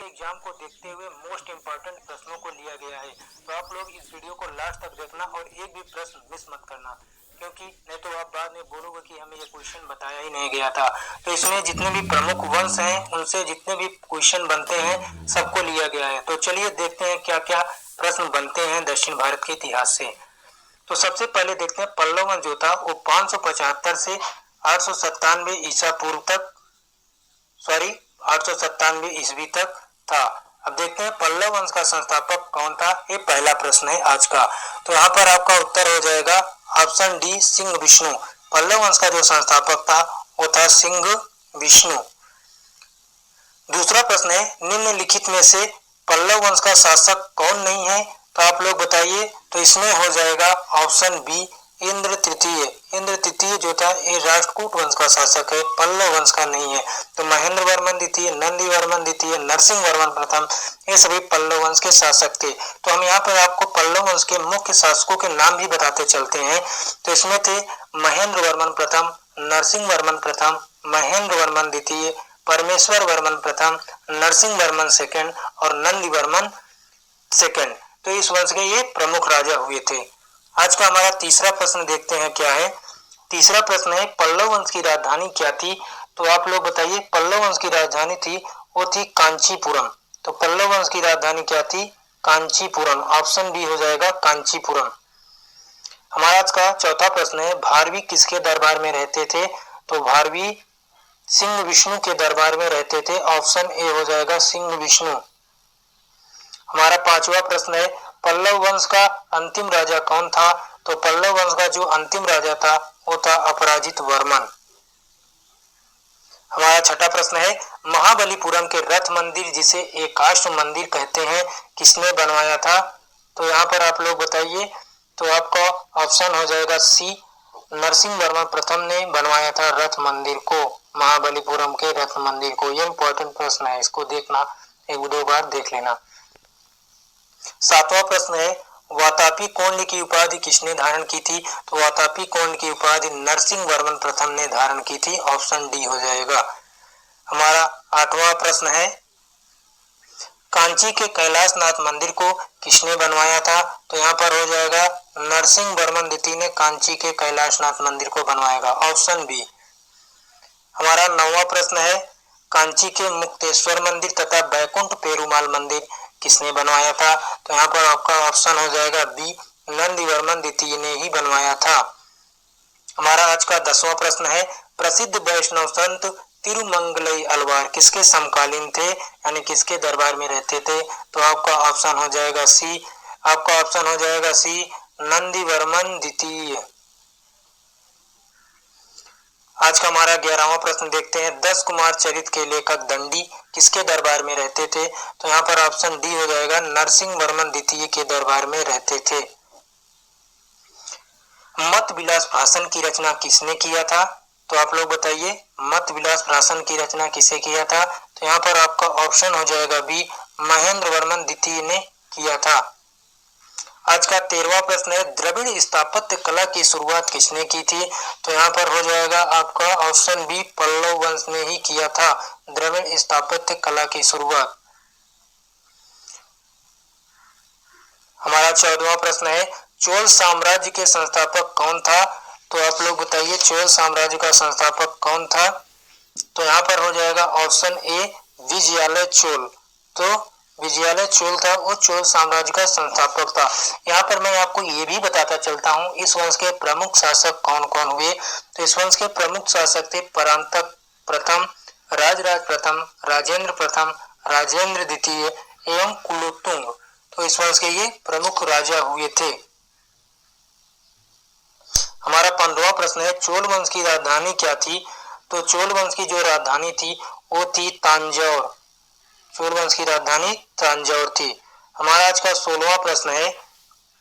के एग्जाम को देखते हुए मोस्ट इम्पोर्टेंट प्रश्नों को लिया गया है। तो आप लोग इस वीडियो को लास्ट तक देखना और एक भी प्रश्न मिस मत करना, क्योंकि नहीं तो आप बाद में बोलोगे कि हमें ये क्वेश्चन बताया ही नहीं गया था। तो इसमें जितने भी प्रमुख वंश हैं उनसे जितने भी क्वेश्चन बनते हैं सबको लिया गया है। तो चलिए देखते हैं क्या क्या प्रश्न बनते हैं दक्षिण भारत के इतिहास से। तो सबसे पहले देखते हैं पल्लव वंश जो था वो 575 से 897 ईसा पूर्व तक 897 ईस्वी तक था। अब देखते हैं पल्लव वंश का संस्थापक कौन था, ये पहला प्रश्न है आज का। तो यहाँ पर आपका उत्तर हो जाएगा ऑप्शन डी सिंह विष्णु। पल्लव वंश का जो संस्थापक था वो था सिंह विष्णु। दूसरा प्रश्न है निम्नलिखित में से पल्लव वंश का शासक कौन नहीं है, तो आप लोग बताइए। तो इसमें हो जाएगा ऑप्शन बी इंद्र तृतीय। इंद्र तृतीय जो था ये राष्ट्रकूट वंश का शासक है, पल्लव वंश का नहीं है। तो महेंद्र वर्मन द्वितीय, नंदी वर्मन द्वितीय, नरसिंह वर्मन प्रथम, ये सभी पल्लव वंश के शासक थे। तो हम यहाँ पर आपको पल्लव वंश के मुख्य शासकों के नाम भी बताते चलते हैं। तो इसमें थे महेंद्र वर्मन प्रथम, नरसिंह वर्मन प्रथम, महेंद्र वर्मन द्वितीय, परमेश्वर वर्मन प्रथम, नरसिंह वर्मन सेकंड और नंदी वर्मन सेकंड। तो इस वंश के ये प्रमुख राजा हुए थे। आज का हमारा तीसरा प्रश्न देखते हैं क्या है। तीसरा प्रश्न है पल्लव वंश की राजधानी क्या थी, तो आप लोग बताइए। पल्लव वंश की राजधानी थी वो थी कांचीपुरम। तो पल्लव वंश की राजधानी क्या थी, कांचीपुरम। ऑप्शन डी हो जाएगा कांचीपुरम। हमारा आज का चौथा प्रश्न है भारवी किसके दरबार में रहते थे, तो भारवी सिंह विष्णु के दरबार में रहते थे। ऑप्शन ए हो जाएगा सिंह विष्णु। हमारा पांचवा प्रश्न है पल्लव वंश का अंतिम राजा कौन था, तो पल्लव वंश का जो अंतिम राजा था वो था अपराजित वर्मन। हमारा छठा प्रश्न है महाबलीपुरम के रथ मंदिर जिसे एकाश्व मंदिर कहते हैं किसने बनवाया था, तो यहाँ पर आप लोग बताइए। तो आपका ऑप्शन हो जाएगा सी नरसिंह वर्मन प्रथम ने बनवाया था रथ मंदिर को, महाबलीपुरम के रथ मंदिर को। ये इंपॉर्टेंट प्रश्न है, इसको देखना, एक दो बार देख लेना। सातवां प्रश्न है वातापी कोंड की उपाधि किसने धारण की थी, तो वातापी कोंड की उपाधि नरसिंह वर्मन प्रथम ने धारण की थी। ऑप्शन डी हो जाएगा। हमारा आठवां प्रश्न है कांची के कैलाशनाथ मंदिर को किसने बनवाया था, तो यहाँ पर हो जाएगा नरसिंह वर्मन द्वितीय ने कांची के कैलाशनाथ मंदिर को बनवाएगा। Option B. हमारा नौवां प्रश्न है कांची के मुक्तेश्वर मंदिर तथा बैकुंठ पेरुमाल मंदिर किसने बनवाया था, तो यहाँ पर आपका ऑप्शन हो जाएगा बी नंदी वर्मन द्वितीय ने ही बनवाया था। हमारा आज का 10वां प्रश्न है प्रसिद्ध वैष्णव संत तिरुमंगलई अलवार किसके समकालीन थे, यानी किसके दरबार में रहते थे, तो आपका ऑप्शन हो जाएगा सी। आपका ऑप्शन हो जाएगा सी नंदी वर्मन द्वितीय। आज का हमारा 11वां प्रश्न देखते हैं 10 कुमार चरित के लेखक दंडी किसके दरबार में रहते थे, तो यहाँ पर ऑप्शन डी हो जाएगा नरसिंह वर्मन द्वितीय के दरबार में रहते थे। मत विलास भाषण की रचना किसने किया था, तो आप लोग बताइए मत विलास भाषण की रचना किसे किया था, तो यहाँ पर आपका ऑप्शन हो जाएगा बी महेंद्र वर्मन द्वितीय ने किया था। आज का 13वां प्रश्न है द्रविड़ स्थापत्य कला की शुरुआत किसने की थी, तो यहाँ पर हो जाएगा आपका ऑप्शन बी पल्लव वंश ने ही किया था द्रविड़ स्थापत्य कला की शुरुआत। हमारा 14वां प्रश्न है चोल साम्राज्य के संस्थापक कौन था, तो आप लोग बताइए चोल साम्राज्य का संस्थापक कौन था, तो यहाँ पर हो जाएगा ऑप्शन ए विजयालय चोल। तो विजयालय चोल था, वो चोल साम्राज्य का संस्थापक था। यहाँ पर मैं आपको ये भी बताता चलता हूँ इस वंश के प्रमुख शासक कौन कौन हुए। तो इस वंश के प्रमुख शासक थे परांतक प्रथम, राजराज प्रथम, राजेंद्र प्रथम, राजेंद्र द्वितीय एवं कुलोत्तुंग। तो इस वंश के ये प्रमुख राजा हुए थे। हमारा 15वां प्रश्न है चोल वंश की राजधानी क्या थी, तो चोल वंश की जो राजधानी थी वो थी तांजौर। चोल वंश की राजधानी तांजौर थी। हमारा आज का 16वां प्रश्न है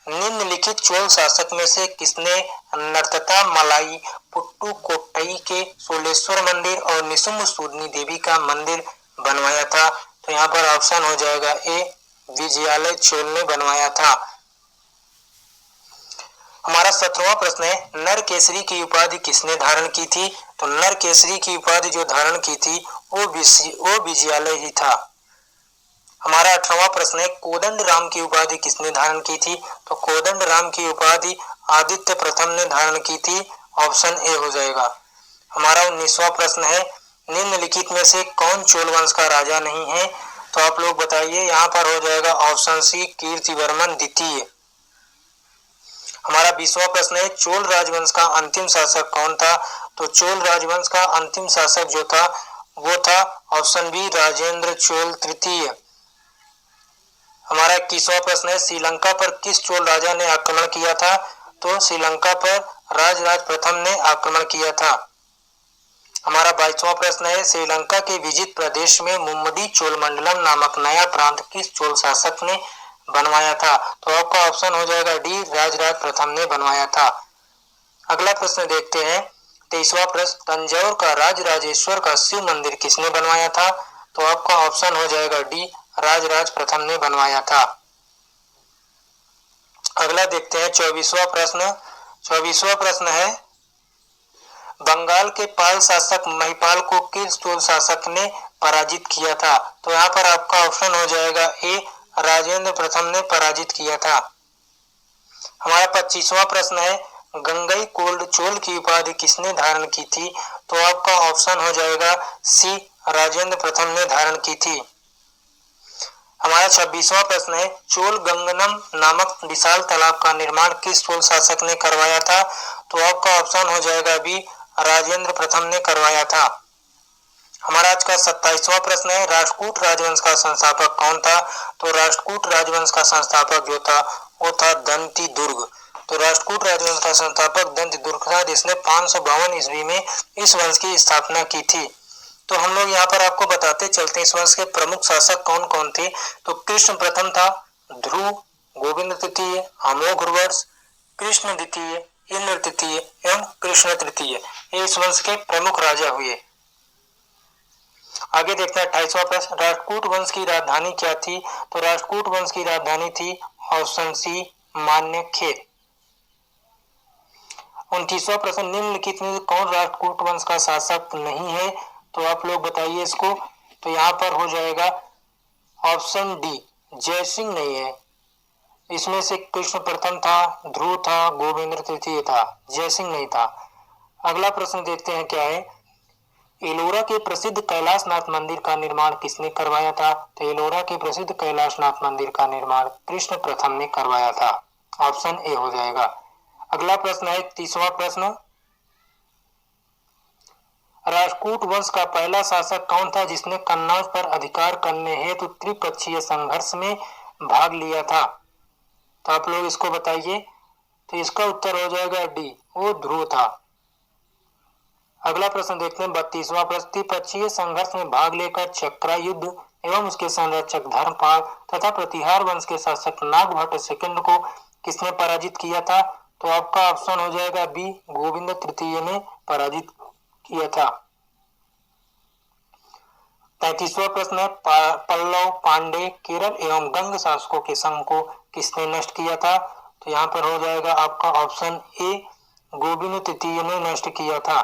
निम्नलिखित चोल शासक में से किसने नर्तता मलाई पुट्टुकोट्टई के सोलेश्वर मंदिर और निशुम्भ सूदनी देवी का मंदिर बनवाया था, तो यहाँ पर ऑप्शन हो जाएगा ए विजयालय चोल ने बनवाया था। हमारा 17वां प्रश्न है नर केसरी की उपाधि किसने धारण की थी, तो नर केसरी की उपाधि जो धारण की थी वो विजयालय ही था। हमारा 18वां प्रश्न है, कोदंड राम की उपाधि किसने धारण की थी? तो कोदंड राम की उपाधि आदित्य प्रथम ने धारण की थी। ऑप्शन ए हो जाएगा। हमारा 19वां प्रश्न है, निम्नलिखित में से कौन चोल वंश का राजा नहीं है? तो आप लोग बताइए। यहाँ पर हो जाएगा ऑप्शन सी, कीर्तिवर्मन द्वितीय। हमारा 20वां प्रश्न है, चोल राजवंश का अंतिम शासक कौन था? तो चोल राजवंश का अंतिम शासक जो था वो था ऑप्शन बी, राजेंद्र चोल तृतीय। हमारा 21वां प्रश्न है, श्रीलंका पर किस चोल राजा ने आक्रमण किया था? तो श्रीलंका पर राजराज प्रथम ने आक्रमण किया था। हमारा 22वां प्रश्न है, श्रीलंका के विजित प्रदेश में मुम्मडी चोलमंडलम नामक नया प्रांत किस चोल शासक ने बनवाया था? तो आपका ऑप्शन हो जाएगा डी, राजराज प्रथम ने बनवाया था। अगला प्रश्न देखते हैं, 23वां प्रश्न, तंजौर का राजराजेश्वर का शिव मंदिर किसने बनवाया था? तो आपका ऑप्शन हो जाएगा डी, राजराज प्रथम ने बनवाया था। अगला देखते हैं 24वां प्रश्न। 24वां प्रश्न है, बंगाल के पाल शासक महिपाल को किस चोल शासक ने पराजित किया था? तो यहाँ पर आपका ऑप्शन हो जाएगा ए, राजेंद्र प्रथम ने पराजित किया था। हमारा 25वां प्रश्न है, गंगई कोल्ड चोल की उपाधि किसने धारण की थी? तो आपका ऑप्शन हो जाएगा सी, राजेंद्र प्रथम ने धारण की थी। हमारा 26वां प्रश्न है, चोल गंगनम नामक विशाल तालाब का निर्माण किस चोल शासक ने करवाया था? तो आपका ऑप्शन हो जाएगा बी, राजेंद्र प्रथम ने करवाया था। हमारा आज का 27वां प्रश्न है, राष्ट्रकूट राजवंश का संस्थापक कौन था? तो राष्ट्रकूट राजवंश का संस्थापक जो था वो था दंती दुर्ग। तो राष्ट्रकूट राजवंश का संस्थापक दंती दुर्ग था, जिसने 552 ईस्वी में इस वंश की स्थापना की थी। तो हम लोग यहाँ पर आपको बताते चलते हैं इस वंश के प्रमुख शासक कौन कौन थे। तो कृष्ण प्रथम था, ध्रुव, गोविंद तृतीय, अमोघ वर्ष, कृष्ण द्वितीय, इंद्र तृतीय एवं कृष्ण तृतीय, ये इस वंश के प्रमुख राजा हुए। आगे देखते हैं 28वां प्रश्न, राष्ट्रकूट वंश की राजधानी क्या थी? तो राष्ट्रकूट वंश की राजधानी थी ऑप्शन सी, मान्यखेत। 29वां प्रश्न, निम्नलिखित में कौन राष्ट्रकूट वंश का शासक नहीं है? तो आप लोग बताइए इसको। तो यहाँ पर हो जाएगा ऑप्शन डी, जयसिंह नहीं है। इसमें से कृष्ण प्रथम था, ध्रुव था, गोविंद तृतीय था, जयसिंह नहीं था। अगला प्रश्न देखते हैं क्या है, एलोरा के प्रसिद्ध कैलाशनाथ मंदिर का निर्माण किसने करवाया था? तो एलोरा के प्रसिद्ध कैलाशनाथ मंदिर का निर्माण कृष्ण प्रथम ने करवाया था। ऑप्शन ए हो जाएगा। अगला प्रश्न है 30वां प्रश्न, राष्ट्रकूट वंश का पहला शासक कौन था जिसने कन्नौज पर अधिकार करने हेतु त्रिपक्षीय संघर्ष में भाग लिया था? तो आप लोग इसको बताइए। तो इसका उत्तर हो जाएगा डी, वो ध्रुव था। अगला प्रश्न देखते हैं 32वां प्रश्न, त्रिपक्षीय संघर्ष में भाग लेकर चक्रा युद्ध एवं उसके संरक्षक धर्मपाल तथा प्रतिहार वंश के शासक नागभट्ट सेकंड को किसने पराजित किया था? तो आपका ऑप्शन हो जाएगा बी, गोविंद तृतीय ने पराजित किया था। 33वां प्रश्न है, पल्लव, पांडे, केरल एवं गंग शासकों के संघ को किसने नष्ट किया था? तो यहाँ पर हो जाएगा आपका ऑप्शन ए, गोविंद तृतीय ने नष्ट किया था।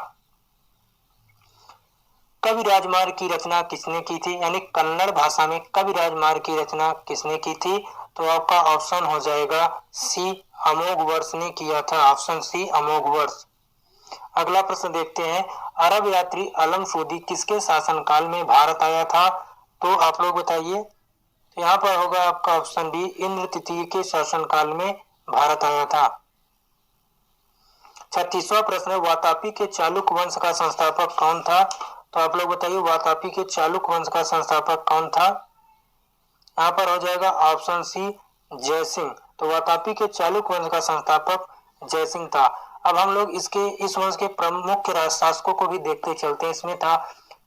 कवि राजमार्ग की रचना किसने की थी? यानी कन्नड़ भाषा में कवि राजमार्ग की रचना किसने की थी? तो आपका ऑप्शन हो जाएगा सी, अमोघ वर्ष ने किया था। ऑप्शन सी, अमोघ वर्ष। अगला प्रश्न देखते हैं, अरब यात्री अलम सूदी किसके शासनकाल में भारत आया था? तो आप लोग बताइए। तो यहाँ पर होगा आपका ऑप्शन डी, इंद्र तृतीय के शासनकाल में भारत आया था। 36वां प्रश्न, वातापी के चालुक्य वंश का संस्थापक कौन था? तो आप लोग बताइए, वातापी के चालुक्य वंश का संस्थापक कौन था? यहाँ पर हो जाएगा ऑप्शन सी, जयसिंह। तो वातापी के चालुक्य वंश का संस्थापक जयसिंह था। अब हम लोग इस वंश के प्रमुख शासकों को भी देखते चलते हैं। इसमें था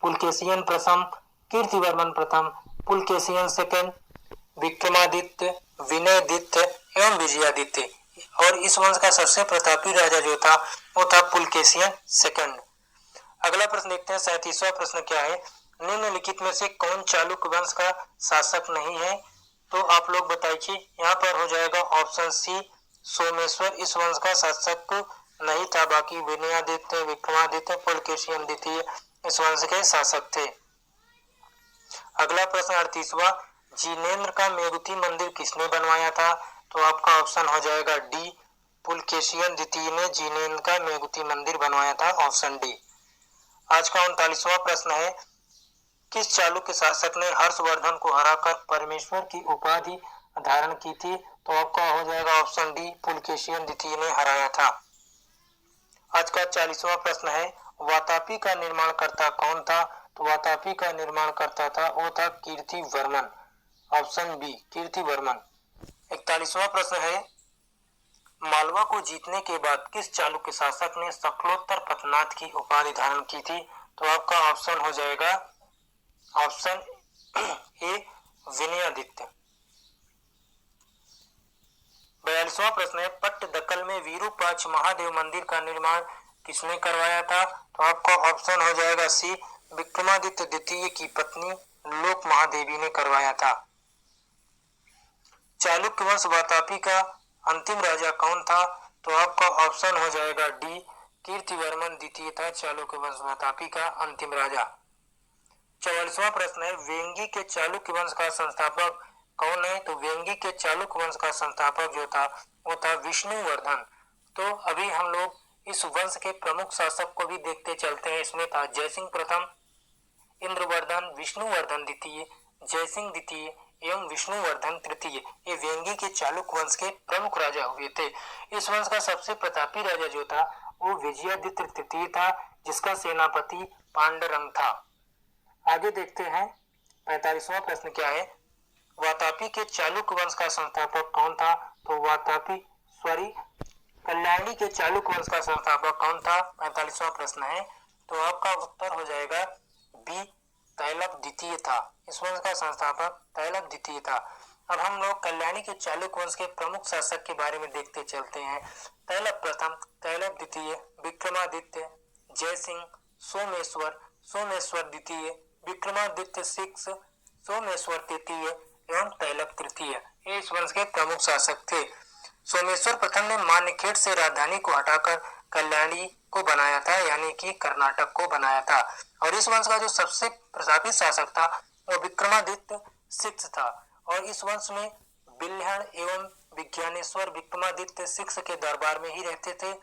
पुलकेशियन प्रथम, कीर्तिवर्मन प्रथम, पुलकेशियन सेकंड, विक्रमादित्य, विनयदित्य एवं विजयादित्य। और इस वंश का सबसे प्रतापी राजा जो था वो था पुलकेशियन सेकंड। अगला प्रश्न देखते हैं 37वां प्रश्न क्या है, निम्नलिखित में से कौन चालुक्य वंश का शासक नहीं है? तो आप लोग बताइए। यहाँ पर हो जाएगा ऑप्शन सी, सोमेश्वर इस वंश का शासक नहीं था। बाकी विनयादित्य, विक्रमादित्य, पुलकेशियन द्वितीय इस वंश के शासक थे। अगला प्रश्न 38वां, जिनेन्द्र का मेघुती मंदिर किसने बनवाया था? तो आपका ऑप्शन हो जाएगा डी, पुलकेशियन द्वितीय ने जिनेन्द्र का मेघुती मंदिर बनवाया था, ऑप्शन डी। आज का 39वां प्रश्न है, किस चालुक्य शासक ने हर्षवर्धन को हराकर परमेश्वर की उपाधि धारण की थी? तो आपका हो जाएगा ऑप्शन डी, पुलकेशियन द्वितीय ने हराया था। आज का 40वां प्रश्न है, वातापी का निर्माणकर्ता कौन था? तो वातापी का निर्माणकर्ता था वो था कीर्तिवर्मन, ऑप्शन बी, कीर्तिवर्मन। 41वां प्रश्न है, मालवा को जीतने के बाद किस चालुक्य शासक ने शकलोत्तर पथनाथ की उपाधि धारण की थी? तो आपका ऑप्शन हो जाएगा ऑप्शन ए, विनयादित्य। 42वां प्रश्न है, पट्टदकल में विरूपाक्ष महादेव मंदिर का निर्माण किसने करवाया था? तो आपका ऑप्शन हो जाएगा सी, विक्रमादित्य द्वितीय की पत्नी लोक महादेवी ने करवाया था। चालुक्य वंश वातापी का अंतिम राजा कौन था? तो आपका ऑप्शन हो जाएगा डी, कीर्तिवर्मन द्वितीय था चालुक्य वंश वातापी का अंतिम राजा। 44वां प्रश्न है, वेंगी के चालुक्य वंश का संस्थापक कौन है? तो वेंगी के चालुक्य वंश का संस्थापक जो था वो था विष्णुवर्धन। तो अभी हम लोग इस वंश के प्रमुख शासक को भी देखते चलते हैं। इसमें था जयसिंह प्रथम, इंद्रवर्धन, विष्णुवर्धन द्वितीय, जयसिंह द्वितीय एवं विष्णुवर्धन तृतीय। ये वेंगी के चालुक्य वंश के प्रमुख राजा हुए थे। इस वंश का सबसे प्रतापी राजा जो था वो विजयादित्य तृतीय था, जिसका सेनापति पांडुरंग था। आगे देखते हैं 45वां प्रश्न क्या है, वातापी के चालुक्य वंश का संस्थापक कौन था? तो कल्याणी के चालुक्य वंश का संस्थापक कौन था? 45वां प्रश्न है। तो आपका उत्तर हो जाएगा बी, तैलप द्वितीय था। इस वंश का संस्थापक तैलप द्वितीय था। अब हम लोग कल्याणी के चालुक्य वंश के प्रमुख शासक के बारे में देखते चलते हैं। तैलप प्रथम, तैलप द्वितीय, विक्रमादित्य, जयसिंह, सोमेश्वर, सोमेश्वर द्वितीय, विक्रमादित्य सिक्स, सोमेश्वर तृतीय एवं तैलप तृतीय, ये इस वंश के प्रमुख शासक थे। सोमेश्वर प्रथम ने मान्यखेड़ से राजधानी को हटाकर कल्याणी को बनाया था, यानी कि कर्नाटक को बनाया था। और इस वंश का जो सबसे प्रतापी शासक था वो विक्रमादित्य सिक्स था। और इस वंश में बिल्हण एवं विज्ञानेश्वर विक्रमादित्य सिक्स के दरबार में ही रहते थे।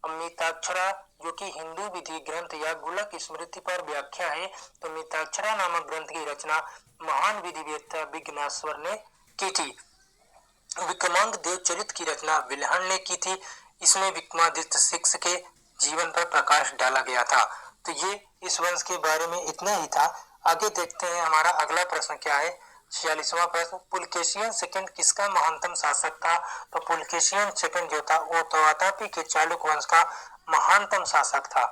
मिताक्षरा जो कि हिंदू विधि ग्रंथ या गुलक स्मृति पर व्याख्या है, तो मिताक्षरा नामक ग्रंथ की रचना महान विधिवेत्ता विघ्नेश्वर ने की थी। विक्रमांक देवचरित की रचना बिल्हण ने की थी। इसमें विक्रमादित्य सिक्स के जीवन पर प्रकाश डाला गया था। तो ये इस वंश के बारे में इतना ही था। आगे देखते हैं हमारा अगला प्रश्न क्या है। 46वां प्रश्न, पुलकेशियन सेकंड किसका महानतम शासक था? तो पुलकेशियन सेकंड जो था वो तो वातापी के चालुक्य वंश का महानतम शासक था।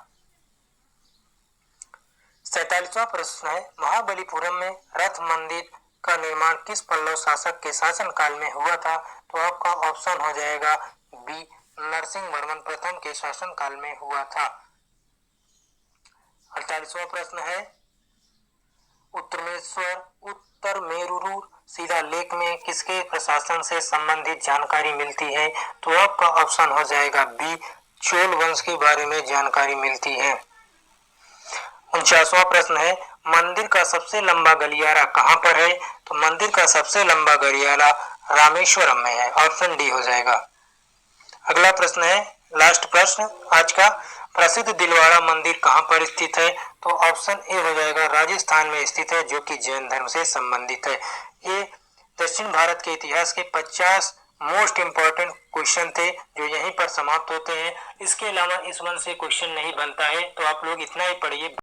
47वां प्रश्न है, महाबलीपुरम में रथ मंदिर का निर्माण किस पल्लव शासक के शासनकाल में हुआ था? तो आपका ऑप्शन हो जाएगा बी, नरसिंह वर्मन प्रथम के शासनकाल में हुआ था। 48वां प्रश्न है, उत्तर मेरुरु शिलालेख में किसके प्रशासन से संबंधित जानकारी मिलती है? तो आपका ऑप्शन हो जाएगा बी, चोल वंश के बारे में जानकारी मिलती है। 49वां प्रश्न है, मंदिर का सबसे लंबा गलियारा कहाँ पर है? तो मंदिर का सबसे लंबा गलियारा रामेश्वरम में है, ऑप्शन डी हो जाएगा। अगला प्रश्न है, लास्ट प्रश्न आज का, प्रसिद्ध दिलवाड़ा मंदिर कहाँ पर स्थित है? तो ऑप्शन ए हो जाएगा, राजस्थान में स्थित है, जो कि जैन धर्म से संबंधित है। ये दक्षिण भारत के इतिहास के 50 मोस्ट इम्पोर्टेंट क्वेश्चन थे जो यहीं पर समाप्त होते हैं। इसके अलावा इस वंश से क्वेश्चन नहीं बनता है, तो आप लोग इतना ही पढ़िए।